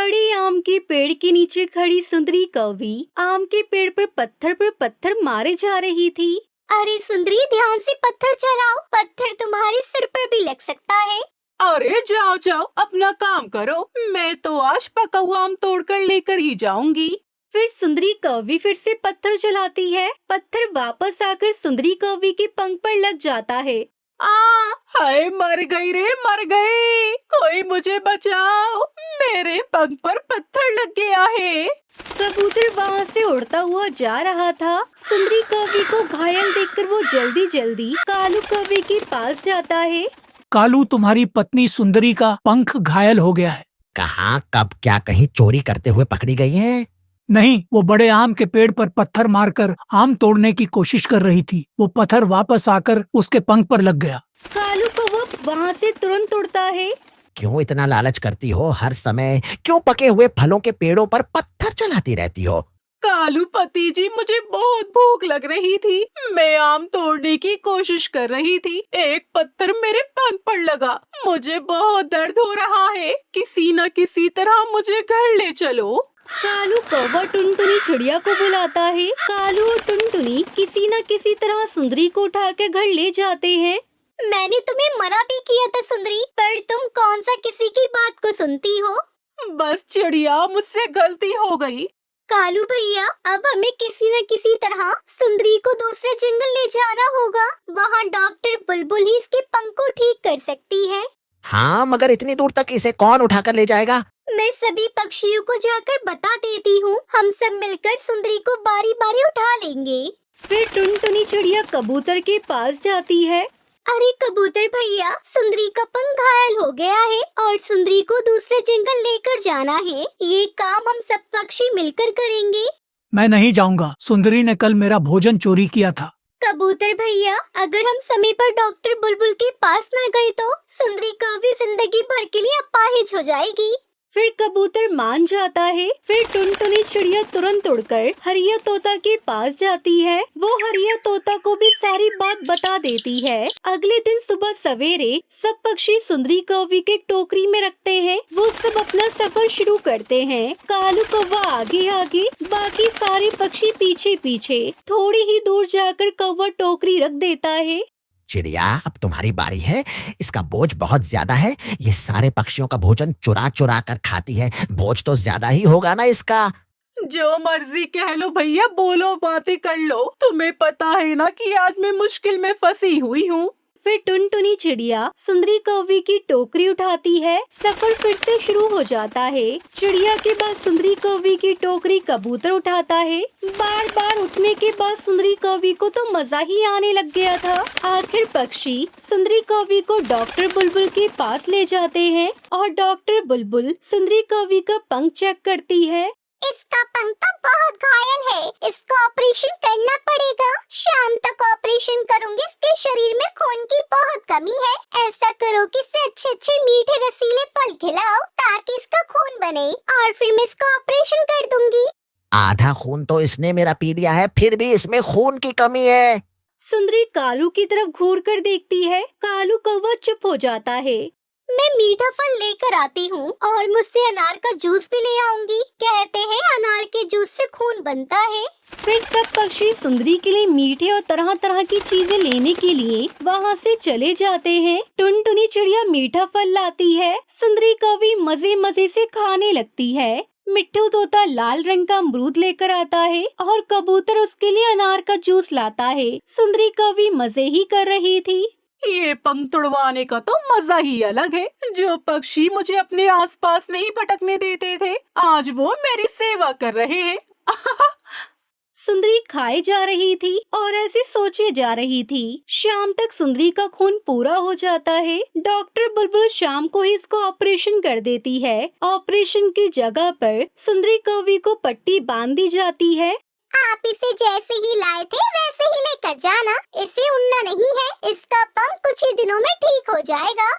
बड़े आम के पेड़ के नीचे खड़ी सुंदरी कौवी आम के पेड़ पर पत्थर मारे जा रही थी। अरे सुंदरी, ध्यान से पत्थर चलाओ, पत्थर तुम्हारे सिर पर भी लग सकता है। अरे जाओ जाओ, अपना काम करो, मैं तो आज पका हुआ आम तोड़कर लेकर ही जाऊंगी। फिर सुंदरी कौवी फिर से पत्थर चलाती है। पत्थर वापस आकर सुंदरी कौवी के पंख पर लग जाता है। हाय, मर गई रे, मर गई, कोई मुझे बचाओ, मेरे पंख पर पत्थर लग गया है। कबूतर वहाँ से उड़ता हुआ जा रहा था। सुंदरी कौवी को घायल देखकर वो जल्दी जल्दी कालू कौवी के पास जाता है। कालू, तुम्हारी पत्नी सुंदरी का पंख घायल हो गया है। कहाँ, कब, क्या कहीं चोरी करते हुए पकड़ी गई है? नहीं, वो बड़े आम के पेड़ पर पत्थर मारकर आम तोड़ने की कोशिश कर रही थी। वो पत्थर वापस आकर उसके पंख पर लग गया। कालू कौवा वहाँ से तुरंत उड़ता है। क्यों इतना लालच करती हो हर समय? क्यों पके हुए फलों के पेड़ों पर पत्थर चलाती रहती हो? कालू पति जी, मुझे बहुत भूख लग रही थी, मैं आम तोड़ने की कोशिश कर रही थी, एक पत्थर मेरे पंख पर लगा, मुझे बहुत दर्द हो रहा है, किसी न किसी तरह मुझे घर ले चलो। कालू कौवा टुनटुनी चिड़िया को बुलाता है। कालू और टुनटुनी किसी न किसी तरह सुंदरी को उठाकर घर ले जाते हैं। मैंने तुम्हें मना भी किया था सुंदरी, पर तुम कौन सा किसी की बात को सुनती हो। बस चिड़िया, मुझसे गलती हो गई। कालू भैया, अब हमें किसी न किसी तरह सुंदरी को दूसरे जंगल ले जाना होगा। वहाँ डॉक्टर बुलबुल ही इसके पंख को ठीक कर सकती है। हाँ, मगर इतनी दूर तक इसे कौन उठाकर ले जाएगा? मैं सभी पक्षियों को जाकर बता देती हूँ, हम सब मिलकर सुंदरी को बारी बारी उठा लेंगे। फिर टुनटुनी चिड़िया कबूतर के पास जाती है। अरे कबूतर भैया, सुंदरी का पंख घायल हो गया है और सुंदरी को दूसरे जंगल लेकर जाना है। ये काम हम सब पक्षी मिलकर करेंगे। मैं नहीं जाऊंगा, सुंदरी ने कल मेरा भोजन चोरी किया था। कबूतर भैया, अगर हम समय पर डॉक्टर बुलबुल के पास न गए तो सुंदरी कौवी जिंदगी भर के लिए अपाहिज हो जाएगी। फिर कबूतर मान जाता है। फिर टुनटुनी चिड़िया तुरंत उड़कर हरिया तोता के पास जाती है। वो हरिया तोता को भी सारी बात बता देती है। अगले दिन सुबह सवेरे सब पक्षी सुंदरी कौवी के टोकरी में रखते हैं। वो सब अपना सफर शुरू करते हैं। कालू कौवा आगे आगे, बाकी सारे पक्षी पीछे पीछे। थोड़ी ही दूर जाकर कौवा टोकरी रख देता है। चिड़िया, अब तुम्हारी बारी है, इसका बोझ बहुत ज्यादा है, ये सारे पक्षियों का भोजन चुरा चुरा कर खाती है, बोझ तो ज्यादा ही होगा ना इसका। जो मर्जी कह लो भैया, बोलो, बातें कर लो, तुम्हें पता है ना कि आज मैं मुश्किल में फंसी हुई हूँ। फिर टुनटुनी चिड़िया सुंदरी कौवी की टोकरी उठाती है। सफर फिर से शुरू हो जाता है। चिड़िया के बाद सुंदरी कौवी की टोकरी कबूतर उठाता है। बार बार उठने के बाद सुंदरी कौवी को तो मजा ही आने लग गया था। आखिर पक्षी सुंदरी कौवी को डॉक्टर बुलबुल के पास ले जाते हैं और डॉक्टर बुलबुल सुंदरी कौवी का पंख चेक करती है। इसका पंख तो बहुत घायल है, इसको ऑपरेशन करना पड़ेगा। शाम तक ऑपरेशन करूंगी, इसके शरीर में खून की बहुत कमी है। ऐसा करो कि इसे अच्छे अच्छे मीठे रसीले फल खिलाओ ताकि इसका खून बने और फिर मैं इसका ऑपरेशन कर दूंगी। आधा खून तो इसने मेरा पी लिया है, फिर भी इसमें खून की कमी है। सुंदरी कालू की तरफ घूर कर देखती है। कालू कौवा चुप हो जाता है। मैं मीठा फल लेकर आती हूँ और मुझसे अनार का जूस भी ले आऊंगी। कहते हैं अनार के जूस से खून बनता है। फिर सब पक्षी सुंदरी के लिए मीठे और तरह तरह की चीजें लेने के लिए वहाँ से चले जाते हैं। टुनटुनी चिड़िया मीठा फल लाती है। सुंदरी कौवी मजे मजे से खाने लगती है। मिट्ठू तोता लाल रंग का अमरूद लेकर आता है और कबूतर उसके लिए अनार का जूस लाता है। सुंदरी कौवी मजे ही कर रही थी। ये पंख तुड़वाने का तो मजा ही अलग है। जो पक्षी मुझे अपने आसपास नहीं भटकने देते थे, आज वो मेरी सेवा कर रहे हैं। सुंदरी खाए जा रही थी और ऐसे सोचे जा रही थी। शाम तक सुंदरी का खून पूरा हो जाता है। डॉक्टर बुलबुल शाम को ही इसको ऑपरेशन कर देती है। ऑपरेशन की जगह पर सुंदरी कौवी को पट्टी बांध दी जाती है। आप इसे जैसे ही लाए थे वैसे ही लेकर जाना, इसे उड़ना नहीं है, इसका पंख कुछ ही दिनों में ठीक हो जाएगा।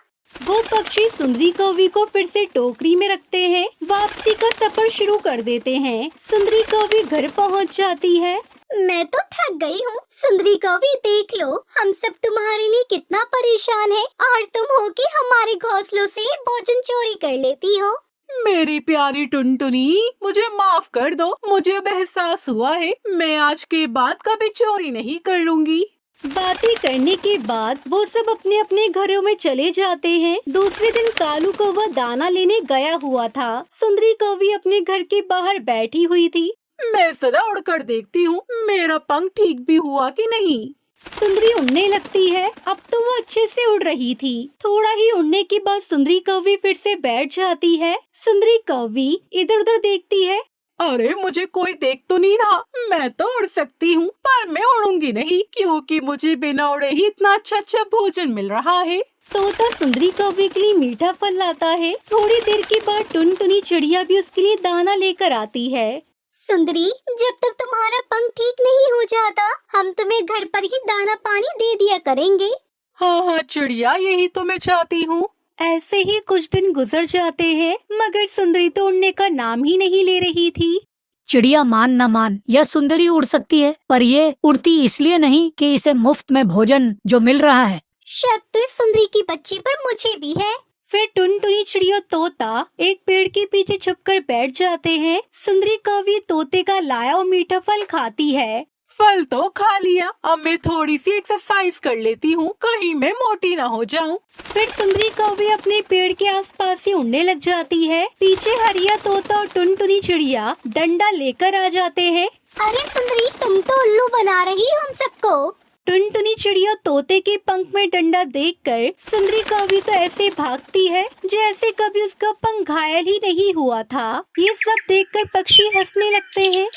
वो पक्षी सुंदरी कौवी को फिर से टोकरी में रखते हैं। वापसी का सफर शुरू कर देते हैं। सुंदरी कौवी घर पहुंच जाती है। मैं तो थक गई हूँ। सुंदरी कौवी, देख लो, हम सब तुम्हारे लिए कितना परेशान है और तुम हो कि हमारे घोंसलों से भोजन चोरी कर लेती हो। मेरी प्यारी टुनटुनी, मुझे माफ कर दो। मुझे अब एहसास हुआ है मैं आज के बाद कभी चोरी नहीं कर लूंगी। बातें करने के बाद वो सब अपने अपने घरों में चले जाते हैं। दूसरे दिन कालू कौवा दाना लेने गया हुआ था। सुंदरी कौवी अपने घर के बाहर बैठी हुई थी। मैं जरा उड़कर देखती हूँ मेरा पंख ठीक भी हुआ कि नहीं। सुंदरी उड़ने लगती है। अब तो वो अच्छे से उड़ रही थी। थोड़ा ही उड़ने के बाद सुंदरी कौवी फिर से बैठ जाती है। सुंदरी कौवी इधर उधर देखती है। अरे मुझे कोई देख तो नहीं रहा। मैं तो उड़ सकती हूँ पर मैं उड़ूंगी नहीं, क्योंकि मुझे बिना उड़े ही इतना अच्छा भोजन मिल रहा है। तोता सुंदरी कौवी के लिए मीठा फल लाता है। थोड़ी देर के बाद टुनटुनी चिड़िया भी उसके लिए दाना लेकर आती है। सुंदरी, जब तक तुम्हारा पंख ठीक नहीं हो जाता हम तुम्हें घर पर ही दाना पानी दे दिया करेंगे। हाँ चिड़िया, यही तो मैं चाहती हूँ। ऐसे ही कुछ दिन गुजर जाते हैं, मगर सुंदरी तो उड़ने का नाम ही नहीं ले रही थी। चिड़िया मान न मान, यह सुंदरी उड़ सकती है, पर ये उड़ती इसलिए नहीं कि इसे मुफ्त में भोजन जो मिल रहा है। शक तो इस सुंदरी की बच्ची पर मुझे भी है। फिर टुनटुनी चिड़िया तोता एक पेड़ के पीछे छुपकर बैठ जाते हैं। सुंदरी कौवी तोते का लाया और मीठा फल खाती है। फल तो खा लिया, अब मैं थोड़ी सी एक्सरसाइज कर लेती हूँ, कहीं मैं मोटी ना हो जाऊँ। फिर सुंदरी कौवी अपने पेड़ के आसपास ही उड़ने लग जाती है। पीछे हरिया तोता और टुनटुनी चिड़िया डंडा लेकर आ जाते हैं। अरे सुंदरी, तुम तो उल्लू बना रही हो हम सबको। टुनटुनी चिड़िया तोते के पंख में डंडा देखकर सुंदरी कौवी तो ऐसे भागती है जैसे कभी उसका पंख घायल ही नहीं हुआ था। ये सब देखकर पक्षी हंसने लगते हैं।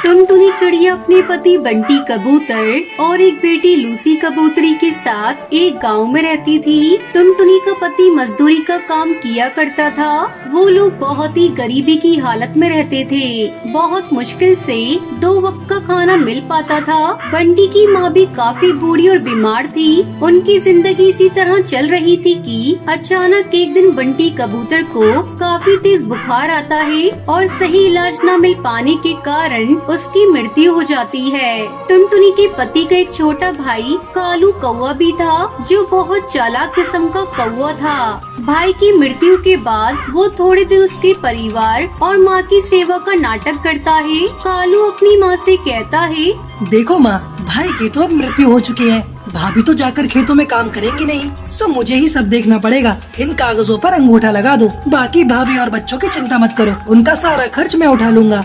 टुनटुनी चिड़िया अपने पति बंटी कबूतर और एक बेटी लूसी कबूतरी के साथ एक गांव में रहती थी। टुनटुनी का पति मजदूरी का काम किया करता था। वो लोग बहुत ही गरीबी की हालत में रहते थे। बहुत मुश्किल से 2 वक्त का खाना मिल पाता था। बंटी की माँ भी काफी बूढ़ी और बीमार थी। उनकी जिंदगी इसी तरह चल रही थी कि अचानक एक दिन बंटी कबूतर को काफी तेज बुखार आता है और सही इलाज न मिल पाने के कारण उसकी मृत्यु हो जाती है। टुनटुनी के पति का एक छोटा भाई कालू कौवा भी था, जो बहुत चालाक किस्म का कौवा था। भाई की मृत्यु के बाद वो थोड़े दिन उसके परिवार और माँ की सेवा का नाटक करता है। कालू अपनी माँ से कहता है, देखो माँ, भाई की तो अब मृत्यु हो चुकी है। भाभी तो जाकर खेतों में काम करेंगी नहीं, सो मुझे ही सब देखना पड़ेगा। इन कागजों पर अंगूठा लगा दो, बाकी भाभी और बच्चों की चिंता मत करो, उनका सारा खर्च मैं उठा लूंगा।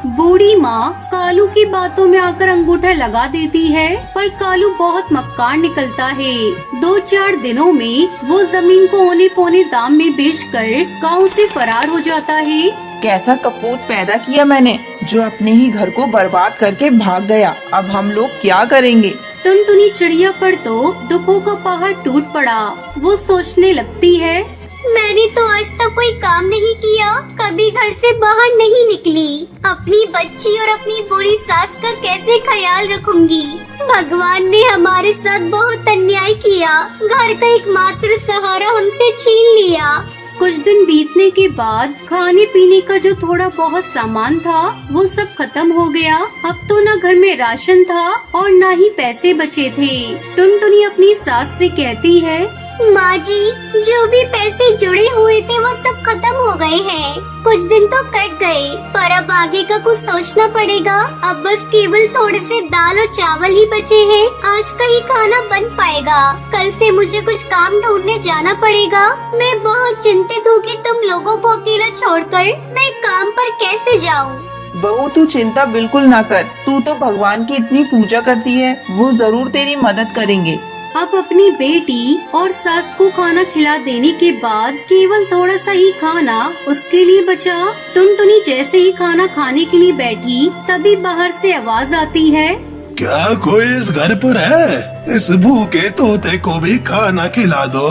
बूढ़ी माँ कालू की बातों में आकर अंगूठा लगा देती है, पर कालू बहुत मक्कार निकलता है। 2-4 दिनों में वो जमीन को औने पौने दाम में बेचकर गांव से फरार हो जाता है। कैसा कपूत पैदा किया मैंने, जो अपने ही घर को बर्बाद करके भाग गया। अब हम लोग क्या करेंगे। टुनटुनी चिड़िया पर तो दुखों का पहाड़ टूट पड़ा। वो सोचने लगती है, मैंने तो आज तक कोई काम नहीं किया, कभी घर से बाहर नहीं निकली। अपनी बच्ची और अपनी बूढ़ी सास का कैसे ख्याल रखूंगी। भगवान ने हमारे साथ बहुत अन्याय किया, घर का एकमात्र सहारा हमसे छीन लिया। कुछ दिन बीतने के बाद खाने पीने का जो थोड़ा बहुत सामान था वो सब खत्म हो गया। अब तो न घर में राशन था और न ही पैसे बचे थे। टुनटुनी अपनी सास से कहती है, माँ जी, जो भी पैसे जुड़े हुए थे वो सब खत्म हो गए हैं। कुछ दिन तो कट गए, पर अब आगे का कुछ सोचना पड़ेगा। अब बस केवल थोड़े से दाल और चावल ही बचे हैं। आज का ही खाना बन पाएगा, कल से मुझे कुछ काम ढूंढने जाना पड़ेगा। मैं बहुत चिंतित हूँ कि तुम लोगों को अकेला छोड़कर मैं काम पर कैसे जाऊँ। बहू, तू चिंता बिल्कुल ना कर। तू तो भगवान की इतनी पूजा करती है, वो जरूर तेरी मदद करेंगे। अब अपनी बेटी और सास को खाना खिला देने के बाद केवल थोड़ा सा ही खाना उसके लिए बचा। टुनटुनी जैसे ही खाना खाने के लिए बैठी, तभी बाहर से आवाज आती है, क्या कोई इस घर पर है? इस भूखे तोते को भी खाना खिला दो।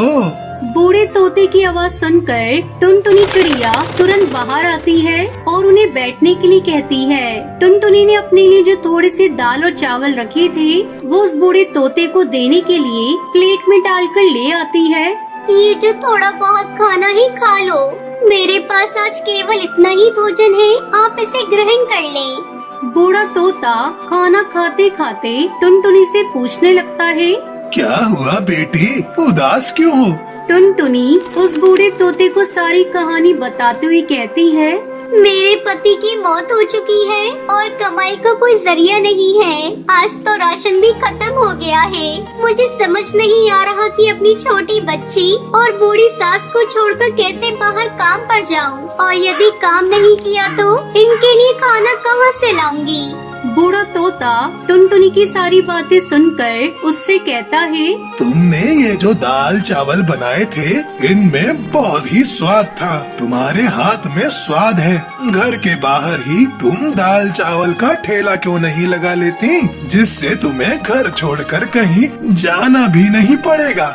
बूढ़े तोते की आवाज सुनकर टुनटुनी चिड़िया तुरंत बाहर आती है और उन्हें बैठने के लिए कहती है। टुनटुनी ने अपने लिए जो थोड़े से दाल और चावल रखे थे वो उस बूढ़े तोते को देने के लिए प्लेट में डालकर ले आती है। ये जो थोड़ा बहुत खाना ही खा लो, मेरे पास आज केवल इतना ही भोजन है, आप इसे ग्रहण कर लें। बूढ़ा तोता खाना खाते खाते टुनटुनी से पूछने लगता है, क्या हुआ बेटी, उदास क्यों हो? टुनटुनी उस बूढ़े तोते को सारी कहानी बताते हुए कहती है, मेरे पति की मौत हो चुकी है और कमाई का कोई जरिया नहीं है। आज तो राशन भी खत्म हो गया है। मुझे समझ नहीं आ रहा कि अपनी छोटी बच्ची और बूढ़ी सास को छोड़कर कैसे बाहर काम पर जाऊं, और यदि काम नहीं किया तो इनके लिए खाना कहां से लाऊंगी। बूढ़ा तोता टुनटुनी की सारी बातें सुनकर उससे कहता है, तुमने ये जो दाल चावल बनाए थे इनमें बहुत ही स्वाद था। तुम्हारे हाथ में स्वाद है। घर के बाहर ही तुम दाल चावल का ठेला क्यों नहीं लगा लेती, जिससे तुम्हें घर छोड़कर कहीं जाना भी नहीं पड़ेगा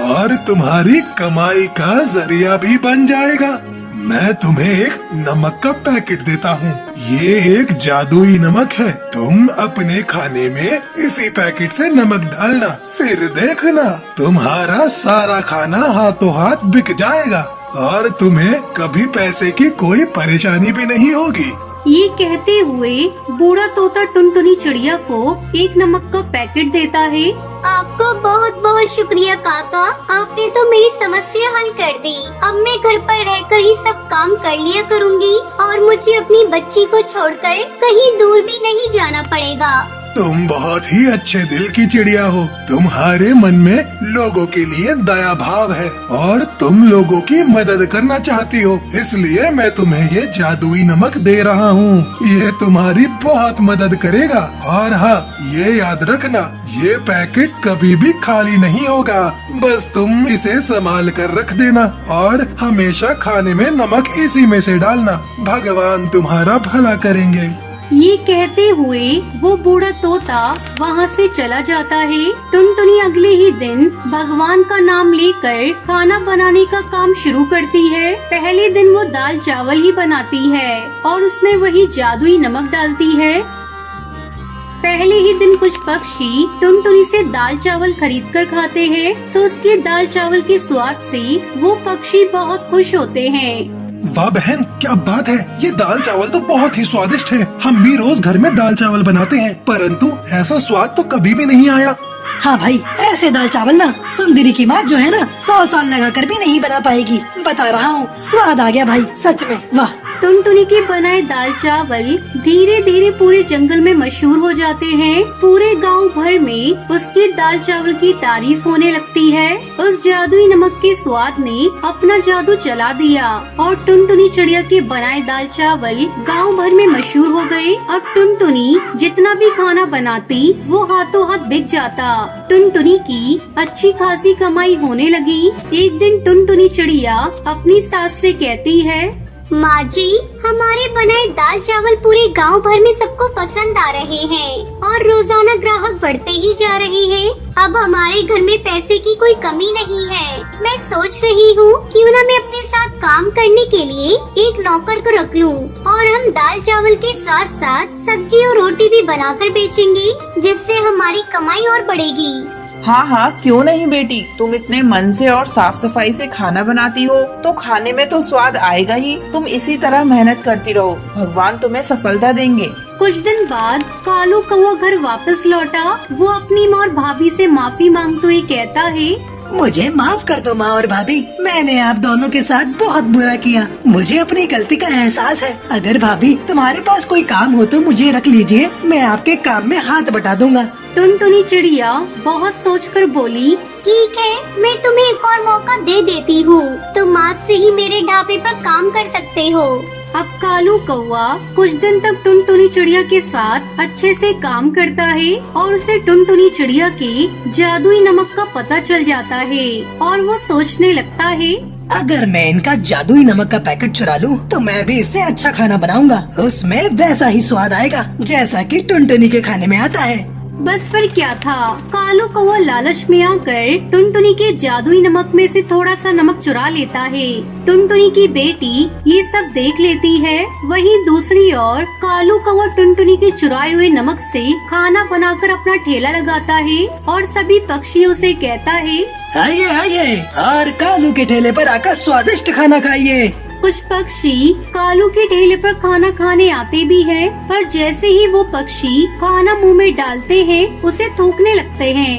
और तुम्हारी कमाई का जरिया भी बन जाएगा। मैं तुम्हें एक नमक का पैकेट देता हूँ। ये एक जादुई नमक है। तुम अपने खाने में इसी पैकेट से नमक डालना, फिर देखना तुम्हारा सारा खाना हाथों हाथ बिक जाएगा और तुम्हें कभी पैसे की कोई परेशानी भी नहीं होगी। ये कहते हुए बूढ़ा तोता टुनटुनी चिड़िया को एक नमक का पैकेट देता है। आपको बहुत बहुत शुक्रिया काका, आपने तो मेरी समस्या हल कर दी। अब मैं घर पर रहकर ही सब काम कर लिया करूँगी और मुझे अपनी बच्ची को छोड़कर कहीं दूर भी नहीं जाना पड़ेगा। तुम बहुत ही अच्छे दिल की चिड़िया हो। तुम्हारे मन में लोगों के लिए दया भाव है और तुम लोगों की मदद करना चाहती हो, इसलिए मैं तुम्हें ये जादुई नमक दे रहा हूँ। ये तुम्हारी बहुत मदद करेगा। और हाँ, ये याद रखना, ये पैकेट कभी भी खाली नहीं होगा। बस तुम इसे संभाल कर रख देना और हमेशा खाने में नमक इसी में से डालना। भगवान तुम्हारा भला करेंगे। ये कहते हुए वो बूढ़ा तोता वहाँ से चला जाता है। टुनटुनी अगले ही दिन भगवान का नाम लेकर खाना बनाने का काम शुरू करती है। पहले दिन वो दाल चावल ही बनाती है और उसमें वही जादुई नमक डालती है। पहले ही दिन कुछ पक्षी टुनटुनी से दाल चावल खरीद कर खाते हैं, तो उसके दाल चावल के स्वाद से वो पक्षी बहुत खुश होते हैं। वाह बहन, क्या बात है। ये दाल चावल तो बहुत ही स्वादिष्ट है। हम भी रोज घर में दाल चावल बनाते हैं, परंतु ऐसा स्वाद तो कभी भी नहीं आया। हाँ भाई, ऐसे दाल चावल ना सुंदरी की माँ जो है ना 100 साल लगा कर भी नहीं बना पाएगी। बता रहा हूँ, स्वाद आ गया भाई, सच में वाह। टुनटुनी के बनाए दाल चावल धीरे धीरे पूरे जंगल में मशहूर हो जाते हैं। पूरे गांव भर में उसके दाल चावल की तारीफ होने लगती है। उस जादुई नमक के स्वाद ने अपना जादू चला दिया और टुनटुनी चिड़िया के बनाए दाल चावल गांव भर में मशहूर हो गए। अब टुनटुनी जितना भी खाना बनाती वो हाथों हाथ बिक जाता। टुनटुनी की अच्छी खासी कमाई होने लगी। एक दिन टुनटुनी चिड़िया अपनी सास से कहती है, माँ जी, हमारे बनाए दाल चावल पूरे गांव भर में सबको पसंद आ रहे हैं और रोजाना ग्राहक बढ़ते ही जा रहे हैं। अब हमारे घर में पैसे की कोई कमी नहीं है। मैं सोच रही हूँ क्यों न मैं अपने साथ काम करने के लिए एक नौकर को रख लूँ और हम दाल चावल के साथ साथ सब्जी और रोटी भी बनाकर बेचेंगे, जिससे हमारी कमाई और बढ़ेगी। हाँ हाँ, क्यों नहीं बेटी। तुम इतने मन से और साफ सफाई से खाना बनाती हो तो खाने में तो स्वाद आएगा ही। तुम इसी तरह मेहनत करती रहो, भगवान तुम्हें सफलता देंगे। कुछ दिन बाद कालू कौवा घर वापस लौटा। वो अपनी माँ और भाभी से माफी मांगते हुए कहता है, मुझे माफ कर दो माँ और भाभी, मैंने आप दोनों के साथ बहुत बुरा किया। मुझे अपनी गलती का एहसास है। अगर भाभी तुम्हारे पास कोई काम हो तो मुझे रख लीजिए, मैं आपके काम में हाथ बटा दूंगा। टुनटुनी चिड़िया बहुत सोचकर बोली, ठीक है, मैं तुम्हें एक और मौका दे देती हूँ। तुम आज से ही मेरे ढाबे पर काम कर सकते हो। अब कालू कौवा कुछ दिन तक टुनटुनी चिड़िया के साथ अच्छे से काम करता है और उसे टुनटुनी चिड़िया के जादुई नमक का पता चल जाता है और वो सोचने लगता है, अगर मैं इनका जादुई नमक का पैकेट चुरा लूं, तो मैं भी इससे अच्छा खाना बनाऊंगा। उसमें वैसा ही स्वाद आएगा जैसा कि टुनटुनी के खाने में आता है। बस फिर क्या था, कालू कौवा लालच में आकर टुनटुनी के जादुई नमक में से थोड़ा सा नमक चुरा लेता है। टुनटुनी की बेटी ये सब देख लेती है। वहीं दूसरी ओर कालू कौवा टुनटुनी के चुराए हुए नमक से खाना बनाकर अपना ठेला लगाता है और सभी पक्षियों से कहता है, आइए आइए और कालू के ठेले पर आकर स्वादिष्ट खाना खाइए। कुछ पक्षी कालू के ठेले पर खाना खाने आते भी हैं, पर जैसे ही वो पक्षी खाना मुंह में डालते हैं उसे थूकने लगते हैं।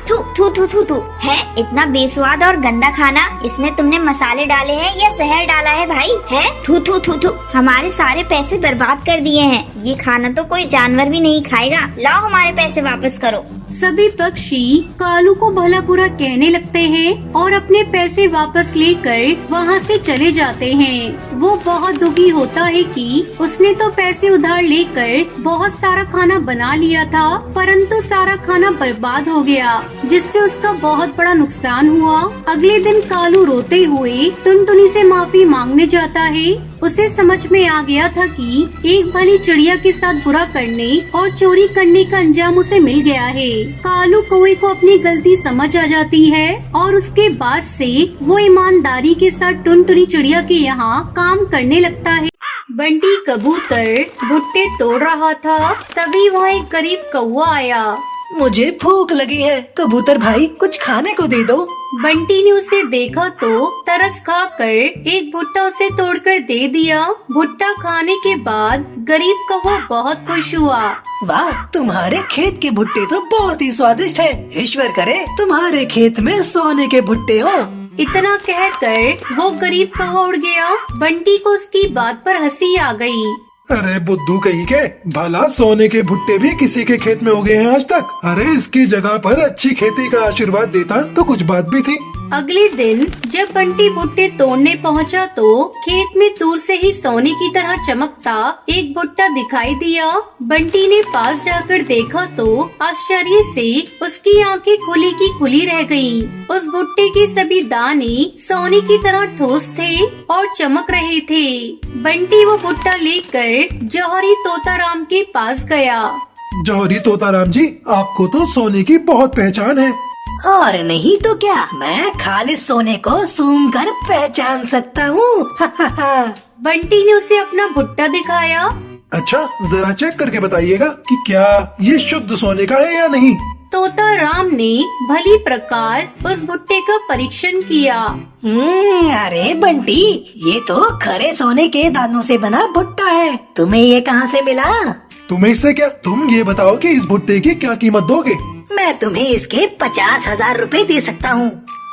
थू थू थू थू थू है, इतना बेस्वाद और गंदा खाना। इसमें तुमने मसाले डाले हैं या जहर डाला है भाई? है, थू थू थू थू। हमारे सारे पैसे बर्बाद कर दिए हैं। ये खाना तो कोई जानवर भी नहीं खाएगा। लाओ हमारे पैसे वापस करो। सभी पक्षी कालू को भला बुरा कहने लगते हैं और अपने पैसे वापस लेकर वहाँ से चले जाते हैं। वो बहुत दुखी होता है कि उसने तो पैसे उधार लेकर बहुत सारा खाना बना लिया था, परंतु सारा खाना बर्बाद हो गया, जिससे उसका बहुत बड़ा नुकसान हुआ। अगले दिन कालू रोते हुए टुनटुनी से माफी मांगने जाता है। उसे समझ में आ गया था कि एक भली चिड़िया के साथ बुरा करने और चोरी करने का अंजाम उसे मिल गया है। कालू कौवे को अपनी गलती समझ आ जाती है और उसके बाद से वो ईमानदारी के साथ टुनटुनी चिड़िया के यहाँ काम करने लगता है। बंटी कबूतर भुट्टे तोड़ रहा था, तभी वहाँ एक गरीब कौवा आया। मुझे भूख लगी है, कबूतर भाई कुछ खाने को दे दो। बंटी ने उसे देखा तो तरस खाकर एक भुट्टा उसे तोड़कर दे दिया। भुट्टा खाने के बाद गरीब कौवा बहुत खुश हुआ। वाह, तुम्हारे खेत के भुट्टे तो बहुत ही स्वादिष्ट है। ईश्वर करे तुम्हारे खेत में सोने के भुट्टे हो। इतना कहकर वो गरीब कौवा उड़ गया। बंटी को उसकी बात पर हंसी आ गई। अरे बुद्धू कहीं के, भला सोने के भुट्टे भी किसी के खेत में उगे हैं आज तक? अरे इसकी जगह पर अच्छी खेती का आशीर्वाद देता तो कुछ बात भी थी। अगले दिन जब बंटी भुट्टे तोड़ने पहुंचा तो खेत में दूर से ही सोने की तरह चमकता एक भुट्टा दिखाई दिया। बंटी ने पास जाकर देखा तो आश्चर्य से उसकी आंखें खुली की खुली रह गईं। उस भुट्टे के सभी दाने सोने की तरह ठोस थे और चमक रहे थे। बंटी वो भुट्टा लेकर जौहरी तोताराम के पास गया। जौहरी तोताराम जी, आपको तो सोने की बहुत पहचान है। और नहीं तो क्या, मैं खालिस सोने को सूंघ कर पहचान सकता हूँ। बंटी ने उसे अपना भुट्टा दिखाया। अच्छा, जरा चेक करके बताइएगा कि क्या ये शुद्ध सोने का है या नहीं। तोताराम ने भली प्रकार उस भुट्टे का परीक्षण किया। अरे बंटी, ये तो खरे सोने के दानों से बना भुट्टा है। तुम्हें ये कहाँ से मिला? तुम्हें इससे क्या, तुम ये बताओ कि इस भुट्टे की क्या कीमत दोगे? मैं तुम्हें इसके 50,000 रुपए दे सकता हूँ।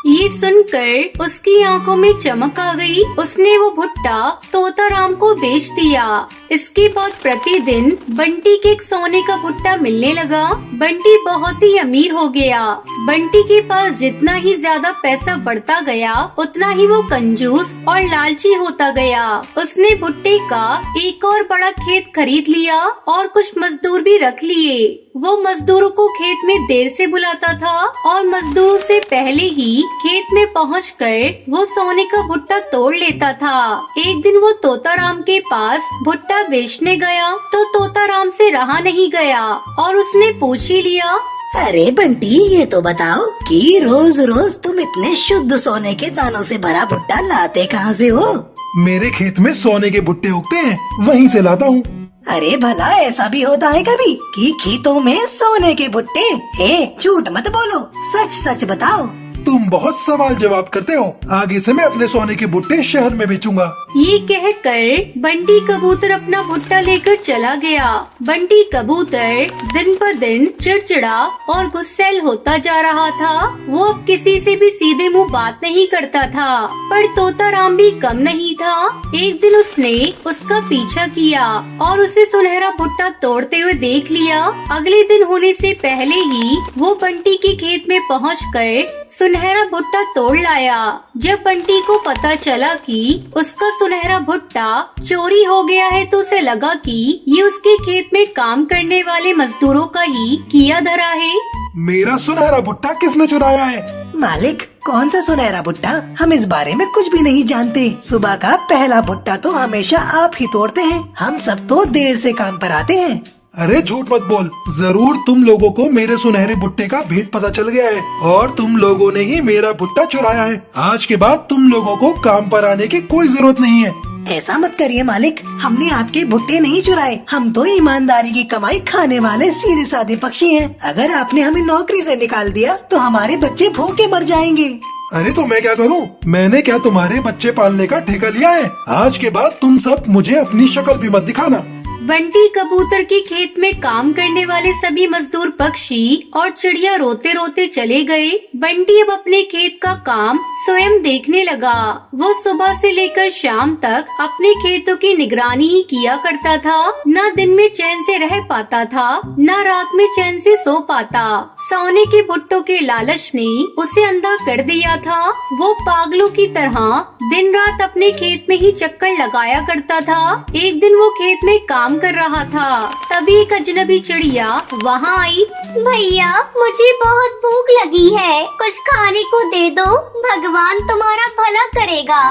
ये सुनकर उसकी आंखों में चमक आ गई। उसने वो भुट्टा तोताराम को बेच दिया। इसके बाद प्रतिदिन बंटी के एक सोने का भुट्टा मिलने लगा। बंटी बहुत ही अमीर हो गया। बंटी के पास जितना ही ज्यादा पैसा बढ़ता गया, उतना ही वो कंजूस और लालची होता गया। उसने भुट्टे का एक और बड़ा खेत खरीद लिया और कुछ मजदूर भी रख लिए। वो मजदूरों को खेत में देर से बुलाता था और मजदूरों से पहले ही खेत में पहुंचकर वो सोने का भुट्टा तोड़ लेता था। एक दिन वो तोताराम के पास भुट्टा बेचने गया तो तोताराम से रहा नहीं गया और उसने पूछ ही लिया। अरे बंटी, ये तो बताओ कि रोज रोज तुम इतने शुद्ध सोने के दानों से भरा भुट्टा लाते कहाँ से हो? मेरे खेत में सोने के भुट्टे उगते हैं, वहीं से लाता हूँ। अरे भला ऐसा भी होता है कभी कि खेतों में सोने के भुट्टे? झूठ मत बोलो, सच सच बताओ। तुम बहुत सवाल जवाब करते हो। आगे से मैं अपने सोने के भुट्टे शहर में बेचूंगा। ये कहकर बंटी कबूतर अपना भुट्टा लेकर चला गया। बंटी कबूतर दिन पर दिन चिड़चिड़ा और गुस्सैल होता जा रहा था। वो अब किसी से भी सीधे मुंह बात नहीं करता था, पर तोताराम भी कम नहीं था। एक दिन उसने उसका पीछा किया और उसे सुनहरा भुट्टा तोड़ते हुए देख लिया। अगले दिन होने से पहले ही वो बंटी के खेत में पहुंचकर सुनहरा भुट्टा तोड़ लाया। जब बंटी को पता चला कि उसका सुनहरा भुट्टा चोरी हो गया है तो उसे लगा कि ये उसके खेत में काम करने वाले मजदूरों का ही किया धरा है। मेरा सुनहरा भुट्टा किसने चुराया है? मालिक, कौन सा सुनहरा भुट्टा? हम इस बारे में कुछ भी नहीं जानते। सुबह का पहला भुट्टा तो हमेशा आप ही तोड़ते हैं। हम सब तो देर से काम पर आते हैं। अरे झूठ मत बोल, जरूर तुम लोगों को मेरे सुनहरे भुट्टे का भेद पता चल गया है और तुम लोगों ने ही मेरा भुट्टा चुराया है। आज के बाद तुम लोगों को काम पर आने की कोई जरूरत नहीं है। ऐसा मत करिए मालिक, हमने आपके भुट्टे नहीं चुराए। हम तो ईमानदारी की कमाई खाने वाले सीधे साधे पक्षी हैं। अगर आपने हमें नौकरी से निकाल दिया तो हमारे बच्चे भूखे मर जाएंगे। अरे तो मैं क्या करूं? मैंने क्या तुम्हारे बच्चे पालने का ठेका लिया है? आज के बाद तुम सब मुझे अपनी शक्ल भी मत दिखाना। बंटी कबूतर के खेत में काम करने वाले सभी मजदूर पक्षी और चिड़िया रोते रोते चले गए। बंटी अब अपने खेत का काम स्वयं देखने लगा। वो सुबह से लेकर शाम तक अपने खेतों की निगरानी ही किया करता था। न दिन में चैन से रह पाता था, न रात में चैन से सो पाता। सोने के भुट्टो के लालच ने उसे अंधा कर दिया था। वो पागलों की तरह दिन रात अपने खेत में ही चक्कर लगाया करता था। एक दिन वो खेत में काम कर रहा था, तभी एक अजनबी चिड़िया वहाँ आई। भैया, मुझे बहुत भूख लगी है, कुछ खाने को दे दो, भगवान तुम्हारा भला करेगा।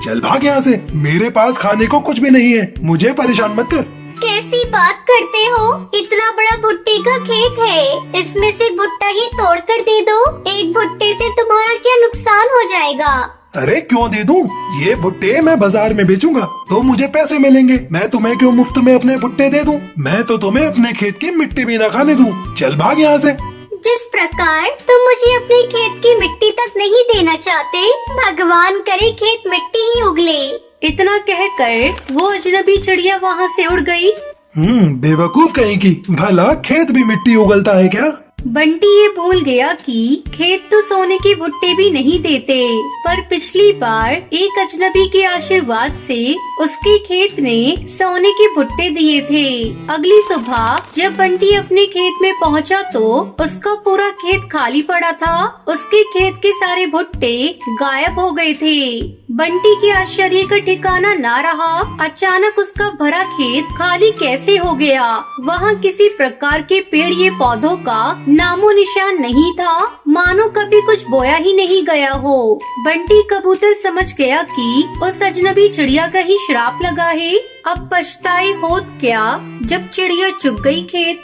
चल भाग यहाँ से, मेरे पास खाने को कुछ भी नहीं है, मुझे परेशान मत कर। कैसी बात करते हो, इतना बड़ा भुट्टे का खेत है, इसमें से भुट्टा ही तोड़ कर दे दो, एक भुट्टे से तुम्हारा क्या नुकसान हो जाएगा। अरे क्यों दे दूं? ये भुट्टे मैं बाजार में बेचूंगा तो मुझे पैसे मिलेंगे। मैं तुम्हें क्यों मुफ्त में अपने भुट्टे दे दूं? मैं तो तुम्हें अपने खेत की मिट्टी भी न खाने दूं। चल भाग यहाँ से। जिस प्रकार तुम मुझे अपने खेत की मिट्टी तक नहीं देना चाहते, भगवान करे खेत मिट्टी ही उगले। इतना कहकर वो अजनबी चिड़िया वहाँ से उड़ गई। बेवकूफ कहीं की, भला खेत भी मिट्टी उगलता है क्या? बंटी ये भूल गया कि खेत तो सोने के भुट्टे भी नहीं देते, पर पिछली बार एक अजनबी के आशीर्वाद से उसके खेत ने सोने के भुट्टे दिए थे। अगली सुबह जब बंटी अपने खेत में पहुंचा तो उसका पूरा खेत खाली पड़ा था। उसके खेत के सारे भुट्टे गायब हो गए थे। बंटी के आश्चर्य का ठिकाना ना रहा। अचानक उसका भरा खेत खाली कैसे हो गया? वहाँ किसी प्रकार के पेड़ या पौधों का नामो निशान नहीं था, मानो कभी कुछ बोया ही नहीं गया हो। बंटी कबूतर समझ गया कि उस अजनबी चिड़िया का ही श्राप लगा है। अब पछताए होत क्या जब चिड़िया चुग गई खेत।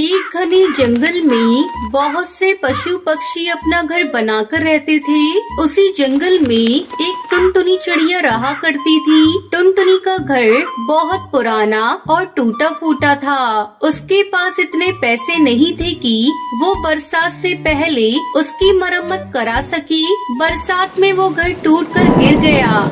एक घने जंगल में बहुत से पशु पक्षी अपना घर बनाकर रहते थे। उसी जंगल में एक टुनटुनी चिड़िया रहा करती थी। टुनटुनी का घर बहुत पुराना और टूटा फूटा था। उसके पास इतने पैसे नहीं थे कि वो बरसात से पहले उसकी मरम्मत करा सके। बरसात में वो घर टूटकर गिर गया।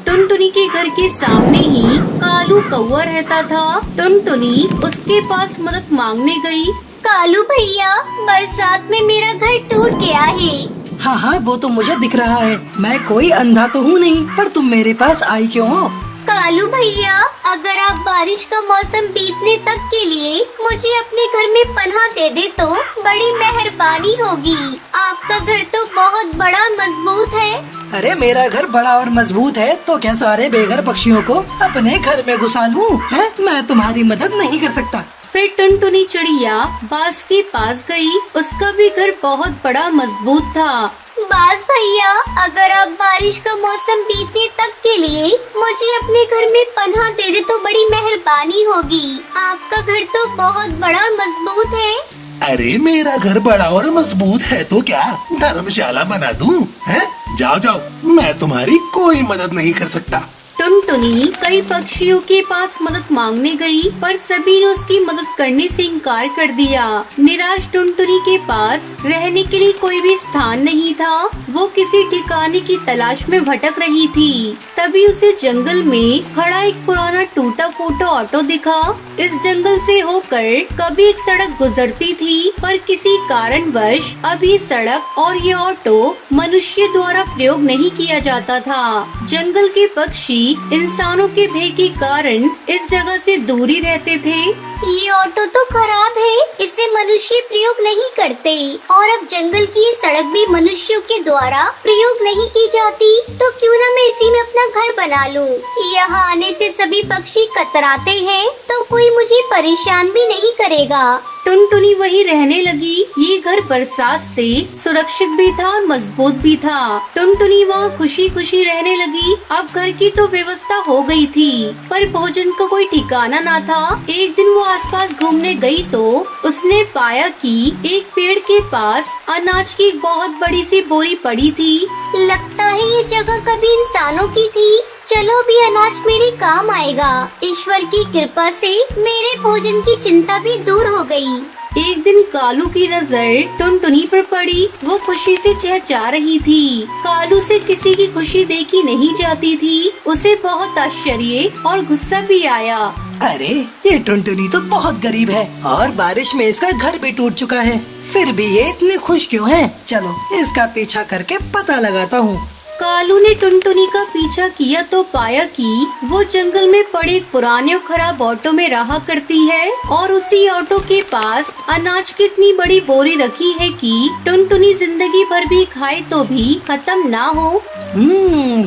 टुनटुनी के घर के सामने ही कालू कौवा रहता था। टुनटुनी उसके पास मदद मांगने गई। कालू भैया, बरसात में मेरा घर टूट गया है। हाँ हाँ, वो तो मुझे दिख रहा है, मैं कोई अंधा तो हूँ नहीं, पर तुम मेरे पास आई क्यों हो? कालू भैया, अगर आप बारिश का मौसम बीतने तक के लिए मुझे अपने घर में पनाह दे दे तो बड़ी मेहरबानी होगी। आपका घर तो बहुत बड़ा मजबूत है। अरे मेरा घर बड़ा और मजबूत है तो क्या सारे बेघर पक्षियों को अपने घर में घुसा लूं? हैं? मैं तुम्हारी मदद नहीं कर सकता। फिर टुनटुनी चिड़िया बाज के पास गई। उसका भी घर बहुत बड़ा मजबूत था। बाज भैया, अगर आप बारिश का मौसम बीतने तक के लिए मुझे अपने घर में पनाह दे दे तो बड़ी मेहरबानी होगी। आपका घर तो बहुत बड़ा और मजबूत है। अरे मेरा घर बड़ा और मजबूत है तो क्या धर्मशाला बना दूं? हैं? जाओ जाओ, मैं तुम्हारी कोई मदद नहीं कर सकता। टुनटुनी कई पक्षियों के पास मदद मांगने गई, पर सभी ने उसकी मदद करने से इनकार कर दिया। निराश टुनटुनी के पास रहने के लिए कोई भी स्थान नहीं था। वो किसी ठिकाने की तलाश में भटक रही थी। तभी उसे जंगल में खड़ा एक पुराना टूटा फूटा ऑटो दिखा। इस जंगल से होकर कभी एक सड़क गुजरती थी, पर किसी कारणवश अब ये सड़क और ये ऑटो मनुष्य द्वारा प्रयोग नहीं किया जाता था। जंगल के पक्षी इंसानों के भय के कारण इस जगह से दूरी रहते थे। ये ऑटो तो खराब है, इसे मनुष्य प्रयोग नहीं करते, और अब जंगल की ये सड़क भी मनुष्यों के द्वारा प्रयोग नहीं की जाती, तो क्यों न मैं इसी में अपना घर बना लूं। यहाँ आने से सभी पक्षी कतराते हैं, तो कोई मुझे परेशान भी नहीं करेगा। टुनटुनी वही रहने लगी। ये घर बरसात से सुरक्षित भी था और मजबूत भी था। टुनटुनी वहाँ खुशी खुशी रहने लगी। अब घर की तो व्यवस्था हो गई थी, पर भोजन का कोई ठिकाना ना था। एक दिन वो आसपास घूमने गई तो उसने पाया कि एक पेड़ के पास अनाज की एक बहुत बड़ी सी बोरी पड़ी थी। लगता है ये जगह कभी इंसानों की थी। चलो भी अनाज मेरे काम आएगा। ईश्वर की कृपा से मेरे भोजन की चिंता भी दूर हो गई। एक दिन कालू की नजर टुनटुनी पर पड़ी। वो खुशी से चहचहा रही थी। कालू से किसी की खुशी देखी नहीं जाती थी। उसे बहुत आश्चर्य और गुस्सा भी आया। अरे ये टुनटुनी तो बहुत गरीब है और बारिश में इसका घर भी टूट चुका है, फिर भी ये इतने खुश क्यों है? चलो इसका पीछा करके पता लगाता हूँ। कालू ने टुनटुनी का पीछा किया तो पाया कि वो जंगल में पड़े एक पुराने और खराब ऑटो में रहा करती है और उसी ऑटो के पास अनाज की इतनी बड़ी बोरी रखी है कि टुनटुनी जिंदगी भर भी खाए तो भी खत्म ना हो।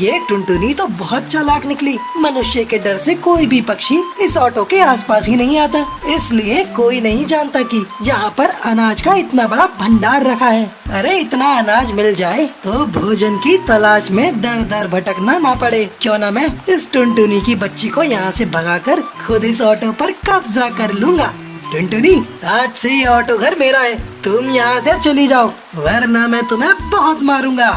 ये टुनटुनी तो बहुत चालाक निकली। मनुष्य के डर से कोई भी पक्षी इस ऑटो के आसपास ही नहीं आता, इसलिए कोई नहीं जानता कि यहाँ पर अनाज का इतना बड़ा भंडार रखा है। अरे इतना अनाज मिल जाए तो भोजन की तलाश में दर दर भटकना ना पड़े। क्यों ना मैं इस टुनटुनी की बच्ची को यहाँ से भगाकर खुद इस ऑटो पर कब्जा कर लूँगा। टुनटुनी, आज से ये ऑटो घर मेरा है, तुम यहाँ से चली जाओ वरना मैं तुम्हें बहुत मारूंगा।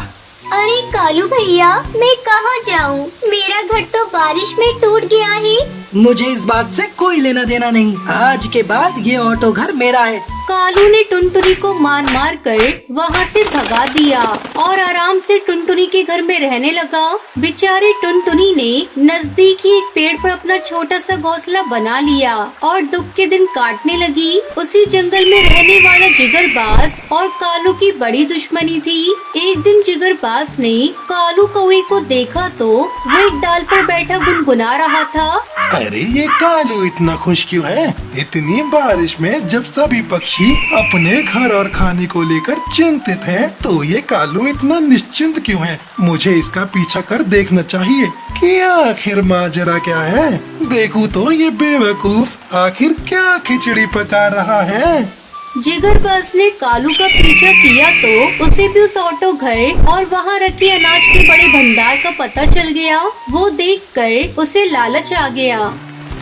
अरे कालू भैया, मैं कहाँ जाऊँ? मेरा घर तो बारिश में टूट गया है। मुझे इस बात से कोई लेना देना नहीं, आज के बाद ये ऑटो घर मेरा है। कालू ने टुनटुनी को मार कर वहाँ से भगा दिया और आराम से टुनटुनी के घर में रहने लगा। बेचारी टुनटुनी ने नजदीक ही एक पेड़ पर अपना छोटा सा घोंसला बना लिया और दुख के दिन काटने लगी। उसी जंगल में रहने वाला जिगरबाज और कालू की बड़ी दुश्मनी थी। एक दिन जिगरबाज ने कालू कौवे को देखा तो वो एक डाल पर बैठा गुनगुना रहा था। अरे ये कालू इतना खुश क्यों है? इतनी बारिश में जब सभी पक्षी अपने घर और खाने को लेकर चिंतित हैं, तो ये कालू इतना निश्चिंत क्यों है? मुझे इसका पीछा कर देखना चाहिए कि आखिर माजरा क्या है। देखूं तो ये बेवकूफ आखिर क्या खिचड़ी पका रहा है। जिगरबाज ने कालू का पीछा किया तो उसे भी उस ऑटो घर और वहाँ रखे अनाज के बड़े भंडार का पता चल गया। वो देखकर उसे लालच आ गया।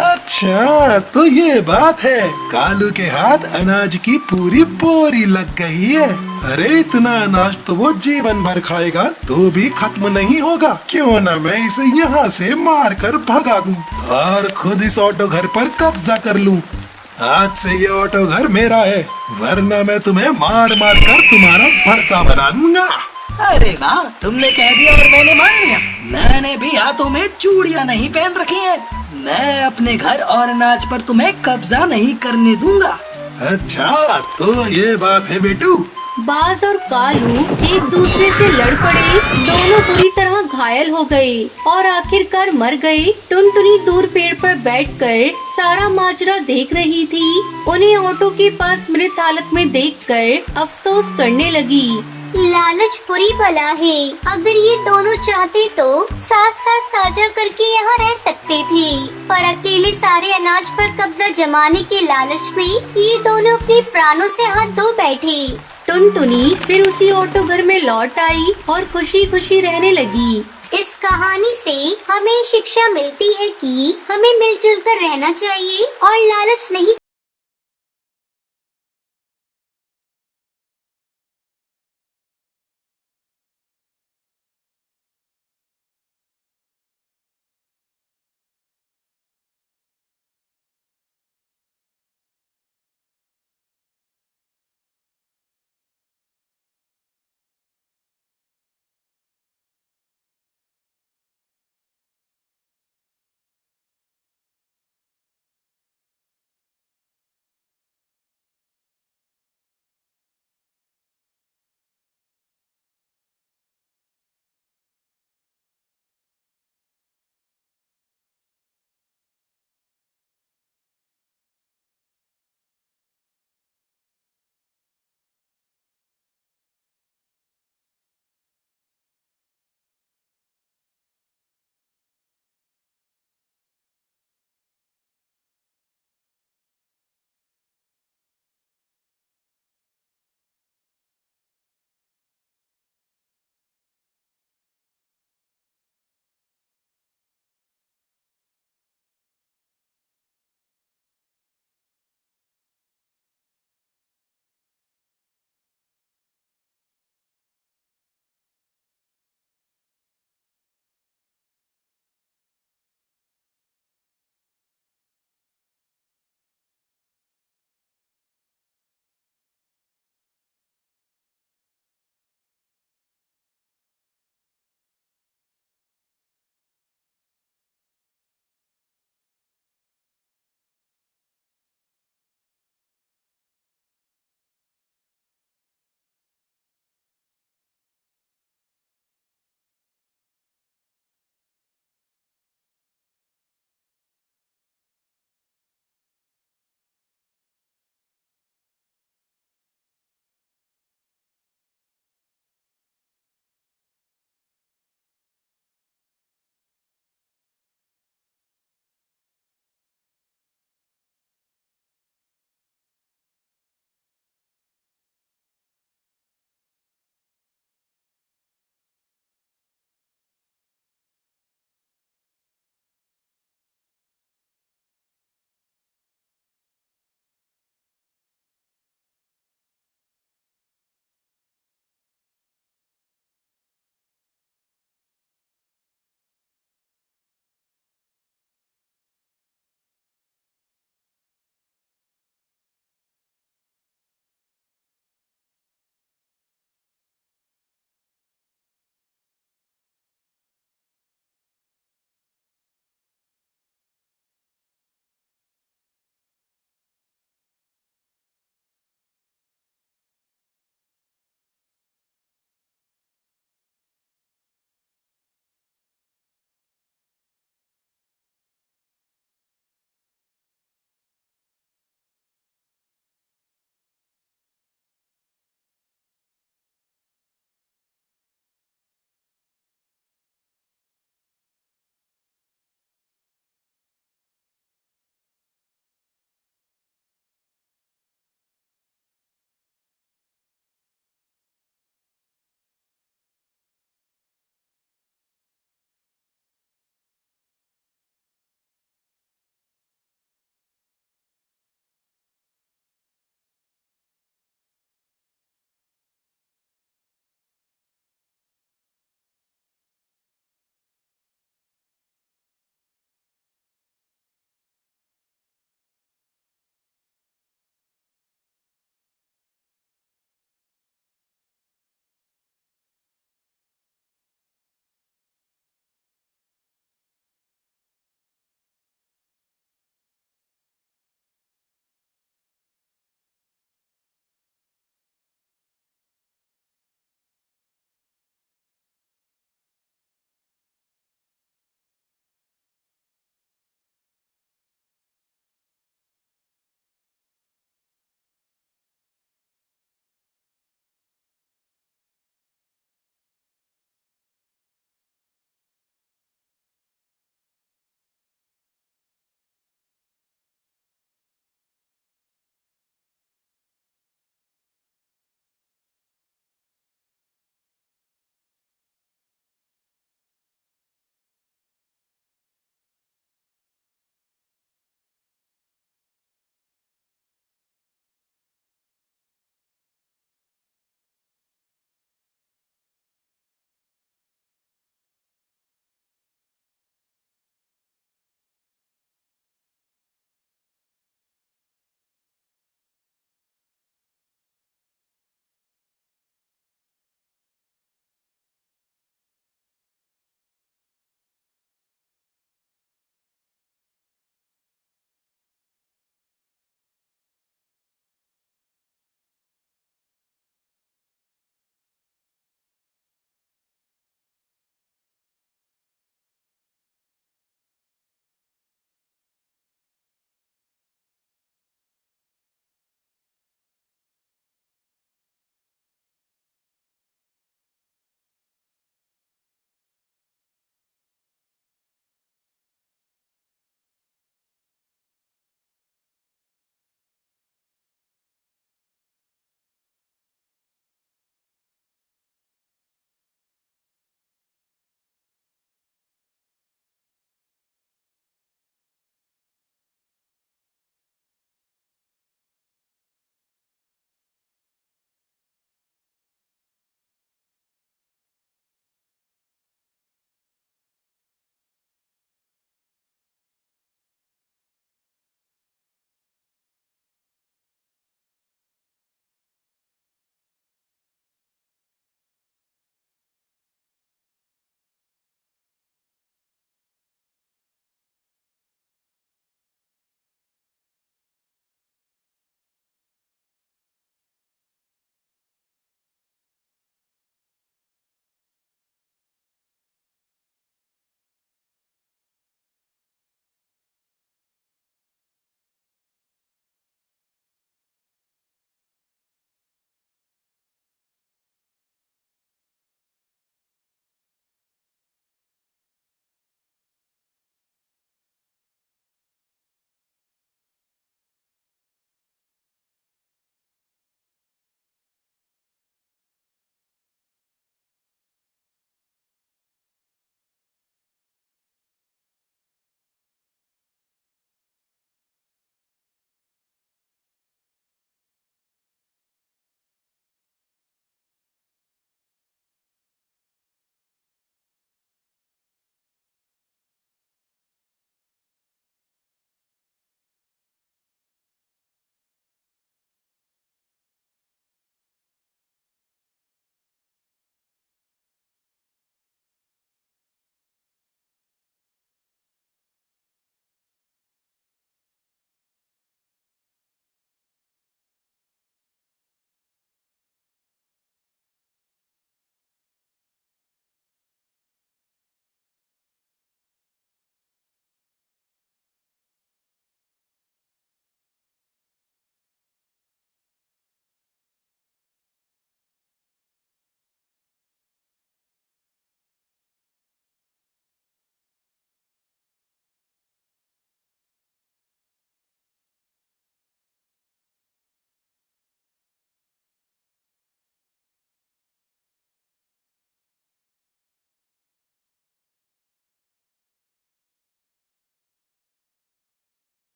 अच्छा तो ये बात है, कालू के हाथ अनाज की पूरी बोरी लग गई है। अरे इतना अनाज तो वो जीवन भर खाएगा तो भी खत्म नहीं होगा। क्यों ना मैं इसे यहाँ से मार कर भगा दूं और खुद इस ऑटो घर पर कब्जा कर लूं। आज से ये ऑटो घर मेरा है, वरना मैं तुम्हें मार मार कर तुम्हारा भरता बना दूंगा। अरे वाह, तुमने कह दिया और मैंने मान लिया। मैंने भी हाथों में चूड़ियाँ नहीं पहन रखी हैं। मैं अपने घर और अनाज पर तुम्हें कब्जा नहीं करने दूंगा। अच्छा तो ये बात है बेटू। बाज और कालू एक दूसरे से लड़ पड़े। दोनों बुरी तरह घायल हो गए और आखिरकार मर गए। टुनटुनी दूर पेड़ पर बैठकर सारा माजरा देख रही थी। उन्हें ऑटो के पास मृत हालत में देखकर अफसोस करने लगी। लालच बुरी बला है। अगर ये दोनों चाहते तो साथ साथ साझा करके यहाँ रह सकते थे, पर अकेले सारे अनाज पर कब्जा जमाने के लालच में ये दोनों अपने प्राणों से हाथ धो बैठे। टुनटुनी फिर उसी ऑटो घर में लौट आई और खुशी खुशी रहने लगी। इस कहानी से हमें शिक्षा मिलती है कि हमें मिलजुल कर रहना चाहिए और लालच नहीं